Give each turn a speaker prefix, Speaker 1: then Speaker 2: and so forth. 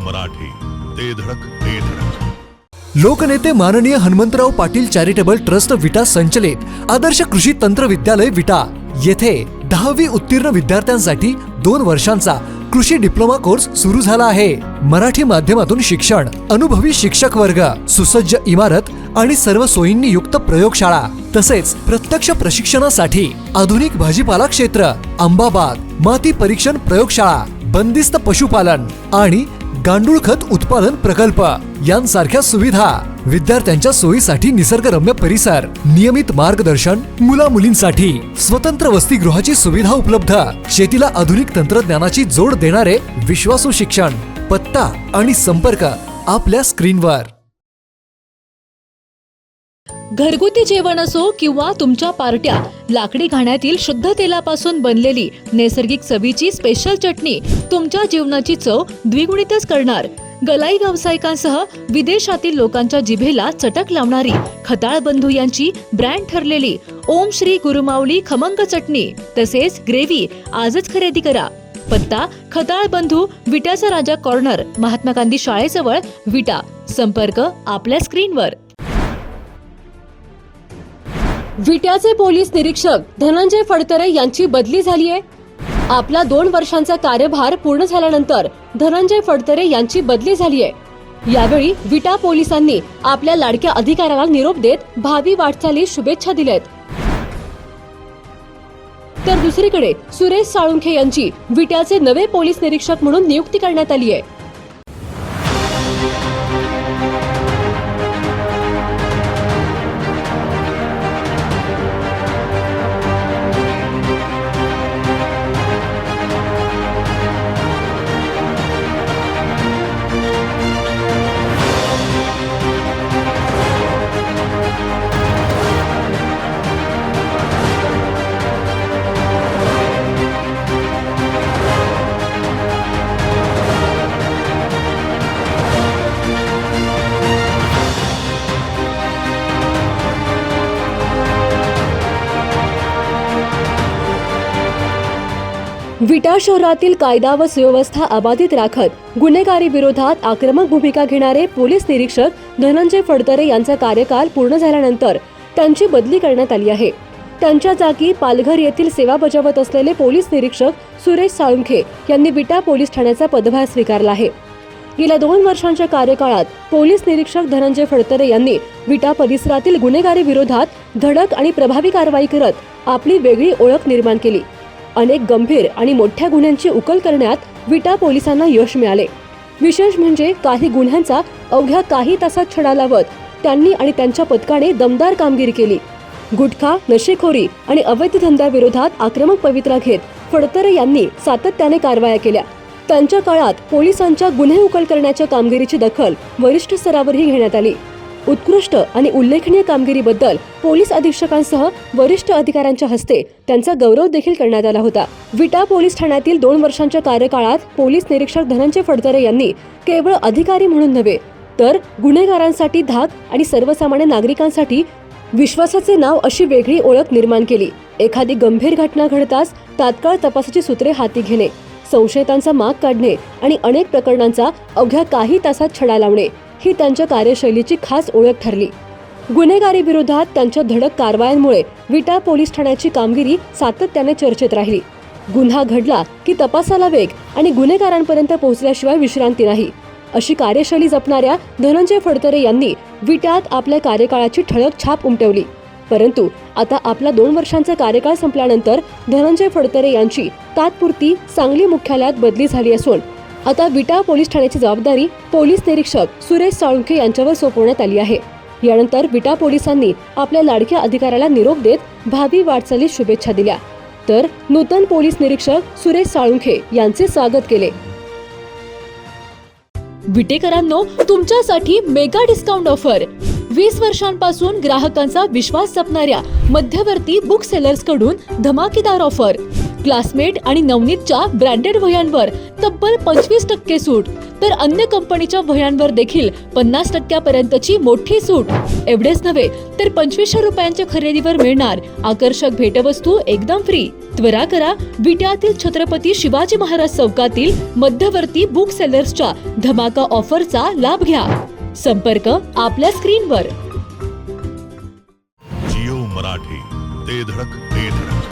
Speaker 1: मराठी, ते धडक ते धडक.
Speaker 2: लोकनेते माननीय हनुमंतराव पाटील चॅरिटेबल ट्रस्ट विटा संचलित आदर्श कृषी तंत्र विद्यालय विटा येथे 10वी उत्तीर्ण विद्यार्थ्यांसाठी 2 वर्षांचा कृषी डिप्लोमा कोर्स सुरू झाला आहे. मराठी माध्यमातून शिक्षण, अनुभवी शिक्षक वर्ग, सुसज्ज इमारत आणि सर्व सोयींनी युक्त प्रयोगशाळा तसेच प्रत्यक्ष प्रशिक्षणासाठी आधुनिक भाजीपाला क्षेत्र, आंबाबाग, माती परीक्षण प्रयोगशाळा, बंदिस्त पशुपालन आणि गांडूळ खत उत्पादन प्रकल्प यांसारख्या सुविधा, विद्यार्थ्यांच्या सोयीसाठी निसर्गरम्य परिसर, नियमित मार्गदर्शन, मुला मुलींसाठी स्वतंत्र वसतिगृहाची सुविधा उपलब्ध, शेतीला आधुनिक तंत्रज्ञानाची जोड देणारे विश्वासू शिक्षण. पत्ता आणि संपर्क आपल्या स्क्रीनवर.
Speaker 3: घरगुती जेवण असो किंवा तुमच्या पार्ट्या, लाकडी घाण्यातील शुद्ध तेलापासून बनलेली नैसर्गिक चवीची स्पेशल चटणी तुमच्या जेवणाची चव द्विगुणितच करणार. गलाई व्यावसायिकांसह विदेशातील लोकांच्या जिभेला चटक लावणारी खताळ बंधू यांची ब्रँड ठरलेली ओम श्री गुरुमाऊली खमंग चटणी तसेच ग्रेव्ही आजच खरेदी करा. पत्ता खताळ बंधू, विट्याचा राजा कॉर्नर, महात्मा गांधी शाळेजवळ, विटा. संपर्क आपल्या स्क्रीनवर. विट्याचे पोलीस निरीक्षक धनंजय फडतरे यांची बदली झाली आहे. आपला 2 वर्षांचा कार्यभार पूर्ण झाल्यानंतर धनंजय फडतरे यांची बदली झाली आहे. यावेळी विटा पोलिसांनी आपल्या लाडक्या अधिकाऱ्याला निरोप देत भावी वाटचालीस शुभेच्छा दिल्यात. तर दुसरीकडे सुरेश साळुंखे यांची विट्याचे नवे पोलीस निरीक्षक म्हणून नियुक्ती करण्यात आली आहे. विटा शहरातील कायदा व सुव्यवस्था अबाधित राखत गुन्हेगारी विरोधात आक्रमक भूमिका घेणारे पोलीस निरीक्षक धनंजय फडतरे यांचा कार्यकाल पूर्ण झाल्यानंतर त्यांची बदली करण्यात आली आहे. त्यांच्या जागी पालघर येथील सेवा बजावत असलेले पोलीस निरीक्षक सुरेश साळुंखे यांनी विटा पोलीस ठाण्याचा पदभार स्वीकारला आहे. गेल्या 2 वर्षांच्या कार्यकाळात पोलीस निरीक्षक धनंजय फडतरे यांनी विटा परिसरातील गुन्हेगारी विरोधात धडक आणि प्रभावी कारवाई करत आपली वेगळी ओळख निर्माण केली. अनेक गंभीर आणि मोठ्या गुन्ह्यांची उकल करण्यात विटा पोलिसांना यश मिळाले. विशेष म्हणजे काही गुन्ह्यांचा अवघ्या काही तासात छडा लावत त्यांनी आणि त्यांच्या पथकाने दमदार कामगिरी केली. गुटखा, नशेखोरी आणि अवैध धंद्याविरोधात आक्रमक पवित्रा घेत फडतरे यांनी सातत्याने कारवाया केल्या. त्यांच्या काळात पोलिसांच्या गुन्हे उकल करण्याच्या कामगिरीची दखल वरिष्ठ स्तरावरही घेण्यात आली. उत्कृष्ट आणि उल्लेखनीय कामगिरीबद्दल पोलीस अधीक्षकांसह वरिष्ठ अधिकाऱ्यांच्या हस्ते त्यांचा गौरव देखील करण्यात आला होता. विटा पोलीस ठाण्यातील 2 वर्षांच्या कार्यकाळात पोलीस निरीक्षक धनंजय फडतरे यांनी केवळ अधिकारी म्हणून नव्हे तर गुन्हेगारांसाठी धाक आणि सर्वसामान्य नागरिकांसाठी विश्वासाचे नाव अशी वेगळी ओळख निर्माण केली. एखादी गंभीर घटना घडताच तात्काळ तपासाची सूत्रे हाती घेणे, संशयितांचा माग काढणे आणि अनेक प्रकरणांचा अवघ्या काही तासात छडा लावणे ही त्यांच्या कार्यशैलीची खास ओळख ठरली. गुन्हेगारी विरोधात त्यांच्या धडक कारवायांमुळे विटा पोलीस ठाण्याची कामगिरी सातत्याने चर्चेत राहिली. गुन्हा घडला की तपासाला वेग आणि गुन्हेगारांपर्यंत पोहोचल्याशिवाय विश्रांती नाही अशी कार्यशैली जपणाऱ्या धनंजय फडतरे यांनी विट्यात आपल्या कार्यकाळाची ठळक छाप उमटवली. परंतु आता आपला 2 वर्षांचा कार्यकाळ संपल्यानंतर धनंजय फडतरे यांची तात्पुरती सांगली मुख्यालयात बदली झाली असून आता विटा पोलीस ठाण्याची जबाबदारी पोलीस निरीक्षक सुरेश साळुंखे यांच्यावर सोपवण्यात आली आहे. यानंतर विटा पोलिसांनी आपल्या लाडक्या अधिकाऱ्याला निरोप देत भावी वाटचालीस शुभेच्छा दिल्या. तर नूतन पोलीस निरीक्षक सुरेश साळुंखे यांचे स्वागत केले. विटेकरांनो, तुमच्यासाठी मेगा डिस्काउंट ऑफर. 20 वर्षांपासून ग्राहकांचा विश्वास जपणाऱ्या मध्यवर्ती बुक सेलर्स कडून धमाकेदार ऑफर.
Speaker 4: क्लासमेट आणि नवनीतच्या ब्रँडेड वह्यांवर तब्बल 25% सूट, तर अन्य कंपनीच्या वह्यांवर देखील 50% पर्यंतची मोठी सूट. एवढेच नव्हे तर 2500 रुपयांच्या खरेदीवर मिळणार आकर्षक भेटवस्तू एकदम फ्री. त्वरा करा, विट्यातील छत्रपती शिवाजी महाराज चौकातील मध्यवर्ती बुक सेलर्सच्या धमाका ऑफरचा लाभ घ्या. संपर्क आपल्या स्क्रीनवर.
Speaker 1: जिओ मराठी, ते धडक ते धडक.